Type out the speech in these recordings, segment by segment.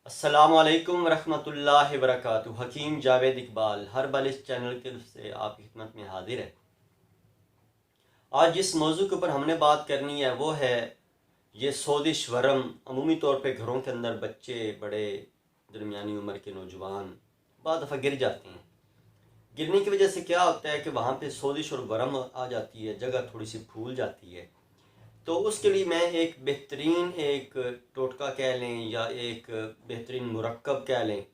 अस्सलामुअलैकुम वरहमतुल्लाहि वबरकातुहू। हकीम जावेद इकबाल हर बल इस चैनल के से आपकी खिदमत में हाजिर है। आज जिस मौजू के ऊपर हमने बात करनी है वो है ये सोदिश वरम। अमूमी तौर पे घरों के अंदर बच्चे, बड़े, दरमियानी उम्र के नौजवान बाद दफ़ा गिर जाते हैं। गिरने की वजह से क्या होता है कि वहाँ पे सोदिश और वरम आ जाती है, जगह थोड़ी सी फूल जाती है। तो उसके लिए मैं एक बेहतरीन एक टोटका कह लें या एक बेहतरीन मुरक्कब कह लें,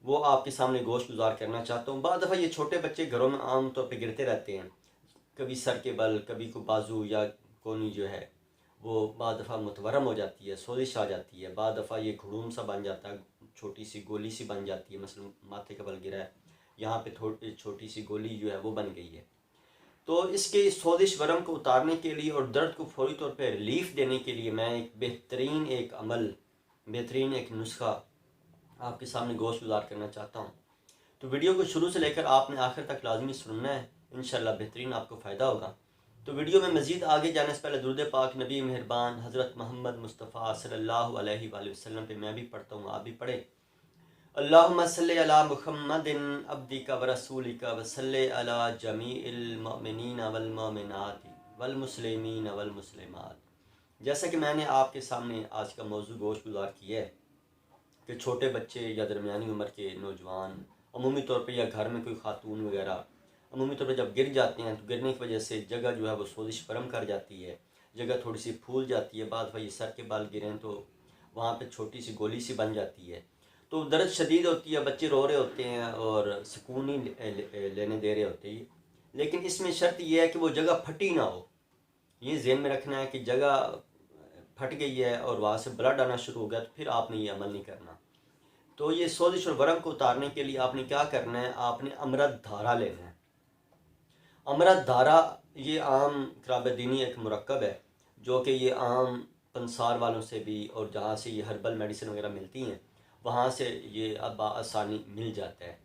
वो आपके सामने गोश गुजार करना चाहता हूँ। बाद दफ़ा ये छोटे बच्चे घरों में आम तौर पे गिरते रहते हैं, कभी सर के बल, कभी को बाजू या कोनी जो है वो बाद दफ़ा मुतवरम हो जाती है, सोजिश आ जाती है। बाद दफ़ा ये घुड़ूम सा बन जाता है, छोटी सी गोली सी बन जाती है। मसलन माथे का बल गिरा है, यहाँ पे थोड़ी छोटी सी गोली जो है वो बन गई है। तो इसके सोजिश वरम को उतारने के लिए और दर्द को फौरी तौर पर रिलीफ देने के लिए मैं एक बेहतरीन एक अमल, बेहतरीन एक नुस्खा आपके सामने गोश गुजार करना चाहता हूँ। तो वीडियो को शुरू से लेकर आपने आखिर तक लाजमी सुनना है, इंशाल्लाह बेहतरीन आपको फ़ायदा होगा। तो वीडियो में मज़ीद आगे जाने से पहले दुरूद पाक नबी मेहरबान हज़रत मोहम्मद मुस्तफ़ा सल्लल्लाहु अलैहि वसल्लम पे मैं भी पढ़ता हूँ, आप भी पढ़े। अल्लाहुम्मा सल्लि अला मुहम्मदिन अब्दिका व रसूलिका व सल्लि अला जमीइल मुमिनीन वल मुमिनात वल मुस्लिमीन वल मुस्लिमात। जैसा कि मैंने आपके सामने आज का मौजू गोश गुजार किया है कि छोटे बच्चे या दरमियानी उम्र के नौजवान अमूमी तौर पे या घर में कोई खातून वगैरह अमूमी तौर पे जब गिर जाते हैं तो गिरने की वजह से जगह जो है वो सोजिश फरम कर जाती है, जगह थोड़ी सी फूल जाती है। बाद वही सर के बाल गिरें तो वहाँ पे छोटी सी गोली सी बन जाती है। तो दर्द शदीद होती है, बच्चे रो रहे होते हैं और सुकून ही लेने दे रहे होते हैं। लेकिन इसमें शर्त यह है कि वो जगह फटी ना हो। ये ज़हन में रखना है कि जगह फट गई है और वहाँ से ब्लड आना शुरू हो गया तो फिर आपने ये अमल नहीं करना। तो ये सोजिश और वरम को उतारने के लिए आपने क्या करना है, आपने अमृत धारा लेना है। अमृत धारा ये आम क़राबदीनी एक मुरक्कब है जो कि ये आम पंसार वालों से भी और जहाँ से ये हर्बल मेडिसिन वगैरह मिलती हैं वहाँ से ये अब आसानी मिल जाता है।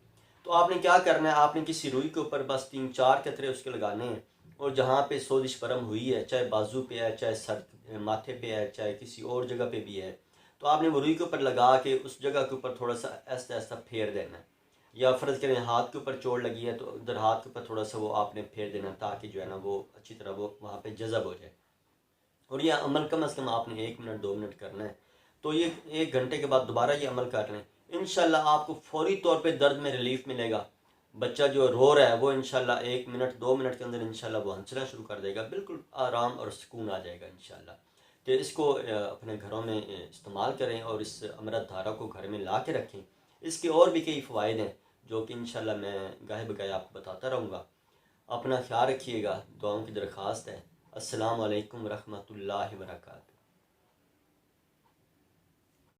तो आपने क्या करना है, आपने किसी रुई के ऊपर बस 3-4 कतरे उसके लगाने हैं और जहाँ पे सोजिश वरम हुई है, चाहे बाजू पे है, चाहे सर माथे पे है, चाहे किसी और जगह पे भी है, तो आपने वो रुई के ऊपर लगा के उस जगह के ऊपर थोड़ा सा ऐसा ऐसा फेर देना है। या फ़र्ज़ करें हाथ के ऊपर चोट लगी है तो उधर हाथ के ऊपर थोड़ा सा वो आपने फेर देना ताकि जो है ना वो अच्छी तरह वो वहाँ पे जज़ब हो जाए। और ये अमल कम अज़ कम आपने 1 मिनट 2 मिनट करना है। तो ये 1 घंटे के बाद दोबारा ये अमल कर लें, इंशाल्लाह आपको फौरी तौर पे दर्द में रिलीफ मिलेगा। बच्चा जो रो रहा है वो इंशाल्लाह 1 मिनट 2 मिनट के अंदर इंशाल्लाह वो हंसना शुरू कर देगा, बिल्कुल आराम और सुकून आ जाएगा इंशाल्लाह। तो इसको अपने घरों में इस्तेमाल करें और इस अमृत धारा को घर में ला के रखें। इसके और भी कई फ़वाइद हैं जो कि इंशाल्लाह मैं गाहे बगाहे आपको बताता रहूँगा। अपना ख्याल रखिएगा, दुआओं की दरख्वास्त है। अस्सलाम वालेकुम रहमतुल्लाहि व बरकातहू।